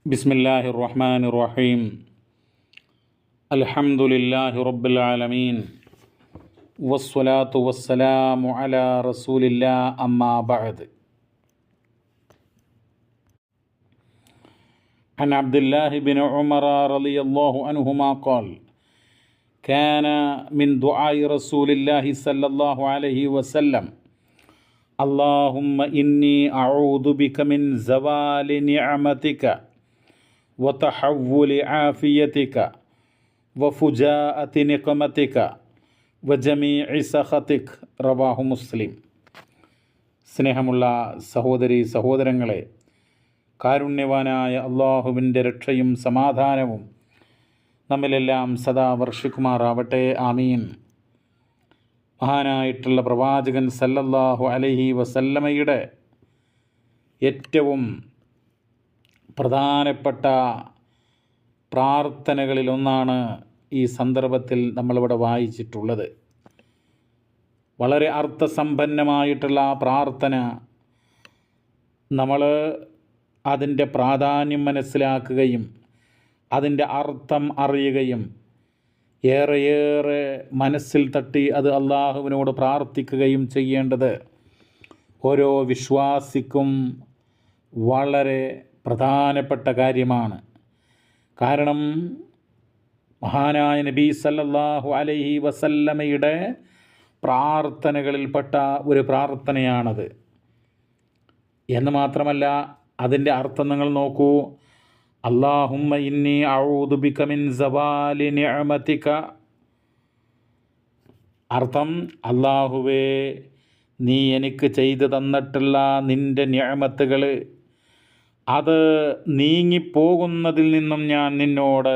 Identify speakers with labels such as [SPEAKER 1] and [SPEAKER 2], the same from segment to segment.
[SPEAKER 1] ബിസ്മില്ലാഹിർ റഹ്മാനിർ റഹീം. അൽഹംദുലില്ലാഹി റബ്ബിൽ ആലമീൻ. വസ്സലാത്തു വസ്സലാമു അലാ റസൂലില്ലാഹി അമ്മാ ബഅദ്. عن عبد الله بن عمر رضي الله عنهما قال كان من دعاء رسول الله صلى الله عليه وسلم اللهم إني أعوذ بك من زوال نعمتك وتحول عافيتك وفجاءة نقمتك وجميع سخطك. റവാഹു മുസ്ലിം. സ്നേഹമുള്ള സഹോദരി സഹോദരങ്ങളെ, കാരുണ്യവാനായ അള്ളാഹുവിൻ്റെ രക്ഷയും സമാധാനവും നമ്മിലെല്ലാം സദാ വർഷിക്കുമാറാവട്ടെ. ആമീൻ. മഹാനായിട്ടുള്ള പ്രവാചകൻ സല്ലല്ലാഹു അലൈഹി വസല്ലമയുടെ ഏറ്റവും പ്രധാനപ്പെട്ട പ്രാർത്ഥനകളിലൊന്നാണ് ഈ സന്ദർഭത്തിൽ നമ്മളിവിടെ വായിച്ചിട്ടുള്ളത്. വളരെ അർത്ഥസമ്പന്നമായിട്ടുള്ള ആ പ്രാർത്ഥന നമ്മൾ അതിൻ്റെ പ്രാധാന്യം മനസ്സിലാക്കുകയും അതിൻ്റെ അർത്ഥം അറിയുകയും ഏറെയേറെ മനസ്സിൽ തട്ടി അത് അള്ളാഹുവിനോട് പ്രാർത്ഥിക്കുകയും ചെയ്യേണ്ടത് ഓരോ വിശ്വാസിക്കും വളരെ പ്രധാനപ്പെട്ട കാര്യമാണ്. കാരണം മഹാനായ നബി സല്ലല്ലാഹു അലൈഹി വസല്ലമയുടെ പ്രാർത്ഥനകളിൽപ്പെട്ട ഒരു പ്രാർത്ഥനയാണത് എന്ന് മാത്രമല്ല, അതിൻ്റെ അർത്ഥം നിങ്ങൾ നോക്കൂ. അല്ലാഹുമ്മ ഇന്നി അഊദു ബിക മിൻ സവാലി നിഅമതിക. അർത്ഥം, അല്ലാഹുവേ, നീ എനിക്ക് ചെയ്തു തന്നിട്ടുള്ള നിൻ്റെ നിഅമത്തുകൾ അത് നീങ്ങിപ്പോകുന്നതിൽ നിന്നും ഞാൻ നിന്നോട്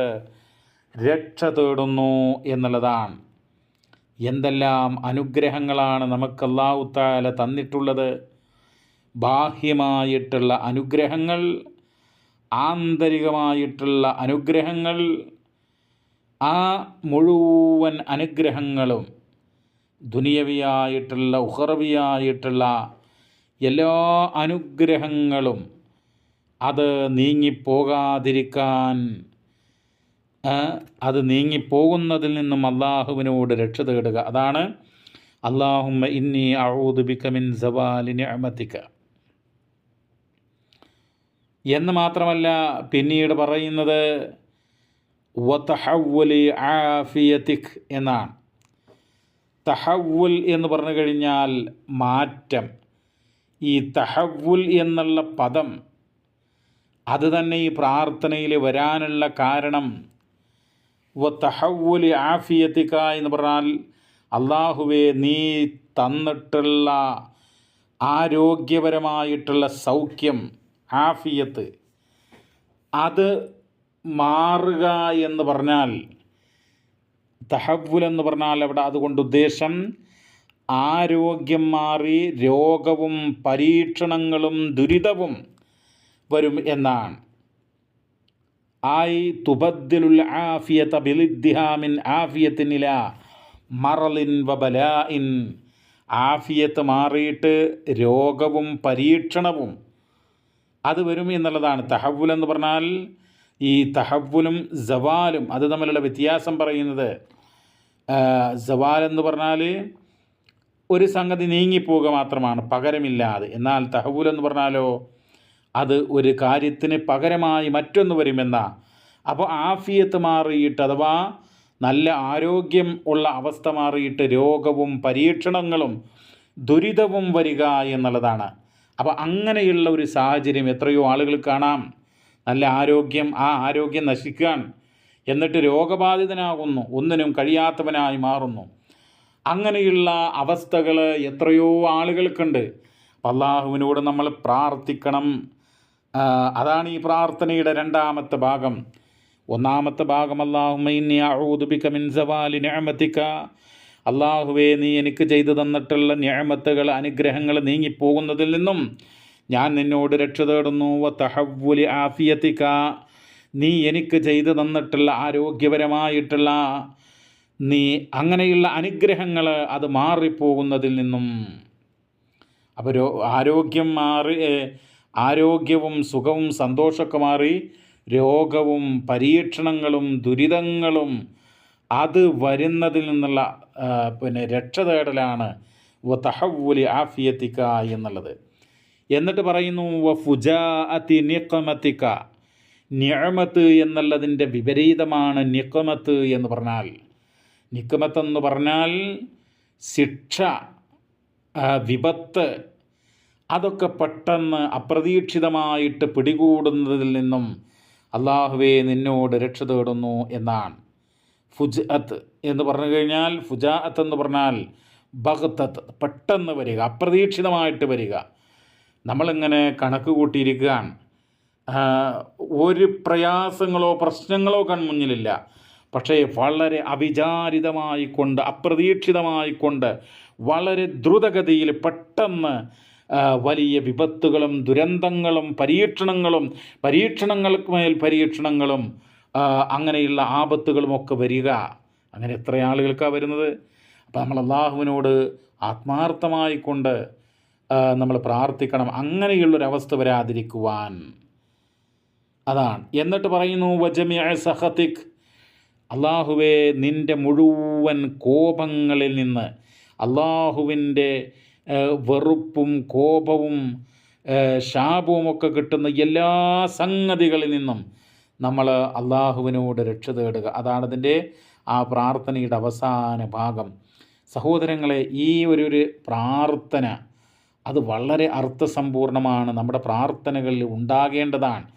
[SPEAKER 1] രക്ഷ തേടുന്നു എന്നുള്ളതാണ്. എന്തെല്ലാം അനുഗ്രഹങ്ങളാണ് നമുക്ക് അല്ലാഹു തആല തന്നിട്ടുള്ളത്. ബാഹ്യമായിട്ടുള്ള അനുഗ്രഹങ്ങൾ, ആന്തരികമായിട്ടുള്ള അനുഗ്രഹങ്ങൾ, ആ മുഴുവൻ അനുഗ്രഹങ്ങളും ദുനിയവിയായിട്ടുള്ള ഉഖറവിയായിട്ടുള്ള എല്ലാ അനുഗ്രഹങ്ങളും അത് നീങ്ങിപ്പോകാതിരിക്കാൻ, അത് നീങ്ങിപ്പോകുന്നതിൽ നിന്നും അള്ളാഹുവിനോട് രക്ഷ തേടുക. അതാണ് അല്ലാഹുമ്മ ഇന്നി അഊദു ബിക മിൻ സവാലി നിഅമതിക എന്ന് മാത്രമല്ല, പിന്നീട് പറയുന്നത് വതഹവ്വുലി ആഫിയതിക് എന്നാണ്. തഹവ്വുൽ എന്ന് പറഞ്ഞു കഴിഞ്ഞാൽ മാറ്റം. ഈ തഹവ്വുൽ എന്നുള്ള പദം അത് തന്നെ ഈ പ്രാർത്ഥനയിൽ വരാനുള്ള കാരണം വതഹവ്വുലി ആഫിയതിക എന്ന് പറഞ്ഞാൽ, അള്ളാഹുവേ, നീ തന്നിട്ടുള്ള ആരോഗ്യപരമായിട്ടുള്ള സൗഖ്യം, ആഫിയത്ത്, അത് മാറുക എന്ന് പറഞ്ഞാൽ, തഹവ്വുൽ എന്ന് പറഞ്ഞാൽ അവിടെ അതുകൊണ്ട് ഉദ്ദേശം ആരോഗ്യം മാറി രോഗവും പരീക്ഷണങ്ങളും ദുരിതവും വരും എന്നാണ്. ആയി തുബദ്ദിലുൽ ആഫിയത ബിലിദ്ദിഹാ മിൻ ആഫിയത്തിൻ ഇലാ മറലിൻ വബലാഇൻ. ആഫിയത്ത് മാറിയിട്ട് രോഗവും പരീക്ഷണവും അത് വരും എന്നുള്ളതാണ്. തഹവ്വുൽ എന്ന് പറഞ്ഞാൽ ഈ തഹവ്വുലും സവാലും അത് തമ്മിലുള്ള വ്യത്യാസം പറയുന്നത്, സവാൽ എന്ന് പറഞ്ഞാൽ ഒരു സംഗതി നീങ്ങിപ്പോവുക മാത്രമാണ്, പകരമില്ലാതെ. എന്നാൽ തഹവ്വുൽ എന്ന് പറഞ്ഞാലോ അത് ഒരു കാര്യത്തിന് പകരമായി മറ്റൊന്ന് വരുമെന്നാ. അപ്പോൾ ആഫിയത്ത് മാറിയിട്ട്, അഥവാ നല്ല ആരോഗ്യം ഉള്ള അവസ്ഥ മാറിയിട്ട് രോഗവും പരീക്ഷണങ്ങളും ദുരിതവും വരിക എന്നുള്ളതാണ്. അപ്പോൾ അങ്ങനെയുള്ള ഒരു സാഹചര്യം എത്രയോ ആളുകൾ കാണാം. നല്ല ആരോഗ്യം, ആ ആരോഗ്യം നശിക്കാൻ, എന്നിട്ട് രോഗബാധിതനാകുന്നു, ഒന്നിനും കഴിയാത്തവനായി മാറുന്നു. അങ്ങനെയുള്ള അവസ്ഥകൾ എത്രയോ ആളുകൾക്കുണ്ട്. അള്ളാഹുവിനോട് നമ്മൾ പ്രാർത്ഥിക്കണം. അതാണ് ഈ പ്രാർത്ഥനയുടെ രണ്ടാമത്തെ ഭാഗം. ഒന്നാമത്തെ ഭാഗം അല്ലാഹുമ്മ ഇന്നി അഊദു ബിക മിൻ സവാലി നിഅമതിക. അള്ളാഹുവേ, നീ എനിക്ക് ചെയ്തു തന്നിട്ടുള്ള നിഅമത്തുകൾ, അനുഗ്രഹങ്ങൾ നീങ്ങിപ്പോകുന്നതിൽ നിന്നും ഞാൻ നിന്നോട് രക്ഷ തേടുന്നു. വതഹവ്വുലി ആഫിയതിക, നീ എനിക്ക് ചെയ്തു തന്നിട്ടുള്ള ആരോഗ്യപരമായിട്ടുള്ള നീ അങ്ങനെയുള്ള അനുഗ്രഹങ്ങൾ അത് മാറിപ്പോകുന്നതിൽ നിന്നും. അപ്പോൾ ആരോഗ്യം മാറി, ആരോഗ്യവും സുഖവും സന്തോഷമൊക്കെ മാറി രോഗവും പരീക്ഷണങ്ങളും ദുരിതങ്ങളും അത് വരുന്നതിൽ നിന്നുള്ള രക്ഷ തേടലാണ് വതഹവ്വുലി ആഫിയത്തിക എന്നുള്ളത്. എന്നിട്ട് പറയുന്നു വഫുജാഅതി നിഖമതിക, നിഅമത്ത് എന്നുള്ളതിൻ്റെ വിപരീതമാണ് നിഖമത്ത് എന്ന് പറഞ്ഞാൽ. നിഖമത്ത് എന്ന് പറഞ്ഞാൽ ശിക്ഷ, വിപത്ത്, അതൊക്കെ പെട്ടെന്ന് അപ്രതീക്ഷിതമായിട്ട് പിടികൂടുന്നതിൽ നിന്നും അള്ളാഹുവേ നിന്നോട് രക്ഷ തേടുന്നു എന്നാണ്. ഫുജ്അത്ത് എന്ന് പറഞ്ഞു കഴിഞ്ഞാൽ, ഫുജാഅത്ത് എന്ന് പറഞ്ഞാൽ ബഗ്തത്ത്, പെട്ടെന്ന് വരിക, അപ്രതീക്ഷിതമായിട്ട് വരിക. നമ്മളിങ്ങനെ കണക്ക് കൂട്ടിയിരിക്കുകയാണ്, ഒരു പ്രയാസങ്ങളോ പ്രശ്നങ്ങളോ കൺമുന്നിലില്ല, പക്ഷേ വളരെ അവിചാരിതമായിക്കൊണ്ട് അപ്രതീക്ഷിതമായിക്കൊണ്ട് വളരെ ദ്രുതഗതിയിൽ പെട്ടെന്ന് വലിയ വിപത്തുകളും ദുരന്തങ്ങളും പരീക്ഷണങ്ങൾക്ക് മേൽ പരീക്ഷണങ്ങളും അങ്ങനെയുള്ള ആപത്തുകളുമൊക്കെ വരിക. അങ്ങനെ എത്ര ആളുകൾക്കാണ് വരുന്നത്? അപ്പോൾ നമ്മൾ അള്ളാഹുവിനോട് ആത്മാർത്ഥമായിക്കൊണ്ട് നമ്മൾ പ്രാർത്ഥിക്കണം, അങ്ങനെയുള്ളൊരവസ്ഥ വരാതിരിക്കുവാൻ. അതാണ്. എന്നിട്ട് പറയുന്നു വജമിഅ സഖതിക്, അള്ളാഹുവേ നിൻ്റെ മുഴുവൻ കോപങ്ങളിൽ നിന്ന്, അള്ളാഹുവിൻ്റെ വെറുപ്പും കോപവും ശാപവുമൊക്കെ കിട്ടുന്ന എല്ലാ സംഗതികളിൽ നിന്നും നമ്മൾ അള്ളാഹുവിനോട് രക്ഷ തേടുക. അതാണതിൻ്റെ ആ പ്രാർത്ഥനയുടെ അവസാന ഭാഗം. സഹോദരങ്ങളെ, ഈ ഒരു പ്രാർത്ഥന അത് വളരെ അർത്ഥസമ്പൂർണമാണ്, നമ്മുടെ പ്രാർത്ഥനകളിൽ ഉണ്ടാകേണ്ടതാണ്.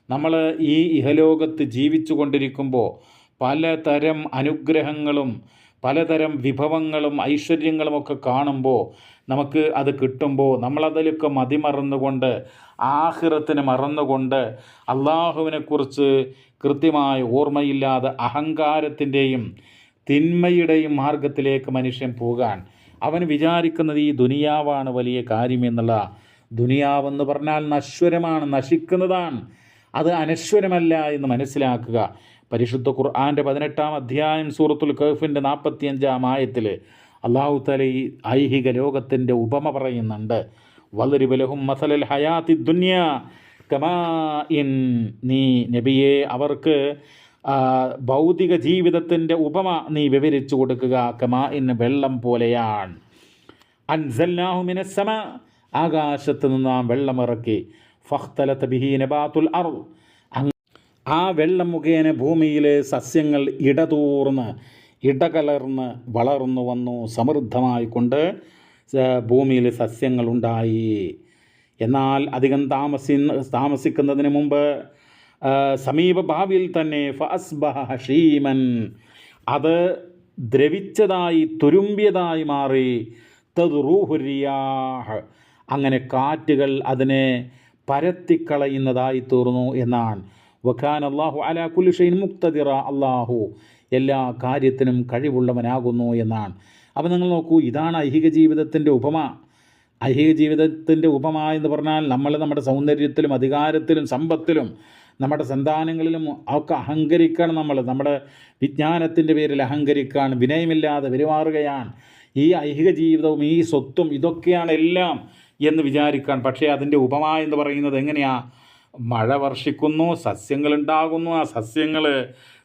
[SPEAKER 1] നമ്മൾ ഈ ഇഹലോകത്ത് ജീവിച്ചു കൊണ്ടിരിക്കുമ്പോൾ പലതരം അനുഗ്രഹങ്ങളും പലതരം വിഭവങ്ങളും ഐശ്വര്യങ്ങളുമൊക്കെ കാണുമ്പോൾ, നമുക്ക് അത് കിട്ടുമ്പോൾ നമ്മളതിലൊക്കെ മതിമറന്നുകൊണ്ട് ആഖിറത്തിനെ മറന്നുകൊണ്ട് അള്ളാഹുവിനെക്കുറിച്ച് കൃത്യമായ ഓർമ്മയില്ലാതെ അഹങ്കാരത്തിൻ്റെയും തിന്മയുടെയും മാർഗത്തിലേക്ക് മനുഷ്യൻ പോകാൻ അവൻ വിചാരിക്കുന്നത് ഈ ദുനിയാവാണ് വലിയ കാര്യം എന്നുള്ള. ദുനിയാവെന്ന് പറഞ്ഞാൽ നശ്വരമാണ്, നശിക്കുന്നതാണ്, അത് അനശ്വരമല്ല എന്ന് മനസ്സിലാക്കുക. പരിശുദ്ധ ഖുർആൻ്റെ 18-ാം അധ്യായം സൂറത്തുൽ കഹ്ഫിൻ്റെ 45-ാം ആയത്തിൽ അല്ലാഹു തആല ഈ ഐഹിക ലോകത്തിൻ്റെ ഉപമ പറയുന്നുണ്ട്. വദ്രിബ് ലഹും മസലൽ ഹയാത്തി ദുനിയ കമാഇൻ, നീ നബിയെ അവർക്ക് ഭൗതിക ജീവിതത്തിൻ്റെ ഉപമ നീ വിവരിച്ചു കൊടുക്കുക. കമാഇൻ, വെള്ളം പോലെയാണ്. അൻസൽനാഹു മിനസ് സമാ, ആകാശത്ത് നിന്ന് നാം വെള്ളമിറക്കി. ഫഖ്തലത ബിഹി നബാതുൽ അർദ്, ആ വെള്ളം മുഖേന ഭൂമിയിലെ സസ്യങ്ങൾ ഇടകലർന്ന് വളർന്നു വന്നു, സമൃദ്ധമായിക്കൊണ്ട് ഭൂമിയിൽ സസ്യങ്ങളുണ്ടായി. എന്നാൽ അധികം താമസിക്കുന്നതിന് മുമ്പ് സമീപ ഭാവിയിൽ തന്നെ ഫഅസ്ബഹ ഹഷീമൻ, അത് ദ്രവിച്ചതായി തുരുമ്പിയതായി മാറി. തദ്റൂഹു റിയാഹ്, അങ്ങനെ കാറ്റുകൾ അതിനെ പരത്തിക്കളയുന്നതായി തീർന്നു എന്നാണ്. വഖാന അല്ലാഹു അലാ കുല്ലി ഷൈഇൻ മുഖ്തദിറ, അല്ലാഹു എല്ലാ കാര്യത്തിനും കഴിവുള്ളവനാകുന്നു എന്നാണ്. അപ്പോൾ നിങ്ങൾ നോക്കൂ, ഇതാണ് ഐഹിക ജീവിതത്തിൻ്റെ ഉപമ. ഐഹിക ജീവിതത്തിൻ്റെ ഉപമ എന്ന് പറഞ്ഞാൽ നമ്മൾ നമ്മുടെ സൗന്ദര്യത്തിലും അധികാരത്തിലും സമ്പത്തിലും നമ്മുടെ സന്താനങ്ങളിലും ഒക്കെ അഹങ്കരിക്കണം. നമ്മുടെ വിജ്ഞാനത്തിൻ്റെ പേരിൽ അഹങ്കരിക്കാൻ വിനയമില്ലാതെ പെരുമാറുകയാണ്. ഈ ഐഹിക ജീവിതവും ഈ സ്വത്തും ഇതൊക്കെയാണ് എല്ലാം എന്ന് വിചാരിക്കാൻ. പക്ഷേ അതിൻ്റെ ഉപമ എന്ന് പറയുന്നത് എങ്ങനെയാണ്? മഴ വർഷിക്കുന്നു, സസ്യങ്ങളുണ്ടാകുന്നു, ആ സസ്യങ്ങൾ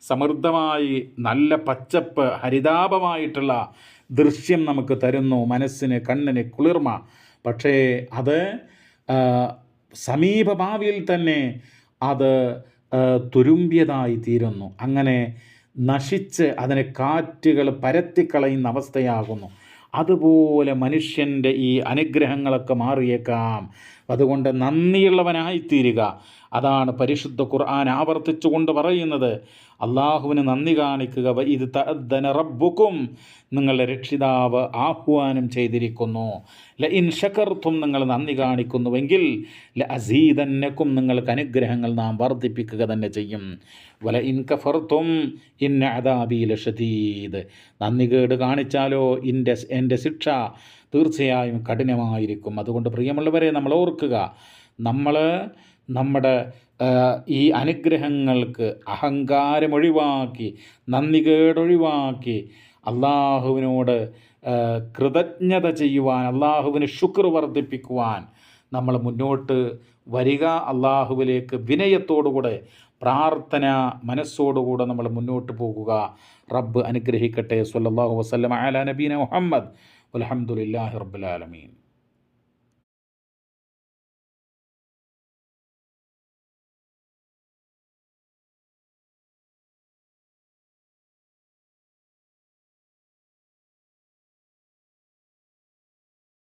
[SPEAKER 1] സമൃദ്ധമായി നല്ല പച്ചപ്പ് ഹരിതാപമായിട്ടുള്ള ദൃശ്യം നമുക്ക് തരുന്നു, മനസ്സിന് കണ്ണിന് കുളിർമ. പക്ഷേ അത് സമീപ ഭാവിയിൽ തന്നെ അത് തുരുമ്പിയതായി തീരുന്നു. അങ്ങനെ നശിച്ച് അതിനെ കാറ്റുകൾ പരത്തിക്കളയുന്ന അവസ്ഥയാകുന്നു. അതുപോലെ മനുഷ്യൻ്റെ ഈ അനുഗ്രഹങ്ങളൊക്കെ മാറിയേക്കാം. അതുകൊണ്ട് നന്ദിയുള്ളവനായിത്തീരുക. അതാണ് പരിശുദ്ധ ഖുർആൻ ആവർത്തിച്ചുകൊണ്ട് പറയുന്നത്. അള്ളാഹുവിന് നന്ദി കാണിക്കുക. ഇത് തഅദ്ദന റബ്ബുക്കും, നിങ്ങളുടെ രക്ഷിതാവ് ആഹ്വാനം ചെയ്തിരിക്കുന്നു. ല ഇൻ ശകർത്തും, നിങ്ങൾ നന്ദി കാണിക്കുന്നുവെങ്കിൽ ല അസീദന്നക്കും, നിങ്ങൾക്ക് അനുഗ്രഹങ്ങൾ നാം വർദ്ധിപ്പിക്കുക തന്നെ ചെയ്യും. വല ഇൻ കഫർത്തും ഇന്ന അദാബി ലശദീദ്, നന്ദി കേട് കാണിച്ചാലോ എൻ്റെ ശിക്ഷ തീർച്ചയായും കഠിനമായിരിക്കും. അതുകൊണ്ട് പ്രിയമുള്ളവരെ, നമ്മൾ ഓർക്കുക, നമ്മൾ നമ്മുടെ ഈ അനുഗ്രഹങ്ങൾക്ക് അഹങ്കാരമൊഴിവാക്കി നന്ദികേടൊഴിവാക്കി അള്ളാഹുവിനോട് കൃതജ്ഞത ചെയ്യുവാൻ, അള്ളാഹുവിന് ശുക്ർ വർദ്ധിപ്പിക്കുവാൻ നമ്മൾ മുന്നോട്ട് വരിക, അള്ളാഹുവിലേക്ക് വിനയത്തോടുകൂടെ പ്രാർത്ഥന മനസ്സോടുകൂടെ നമ്മൾ മുന്നോട്ട് പോകുക. റബ്ബ് അനുഗ്രഹിക്കട്ടെ. സ്വല്ലല്ലാഹു വസല്ലമ അലാ നബീന മുഹമ്മദ് വൽഹംദുലില്ലാഹി റബ്ബിൽ ആലമീൻ.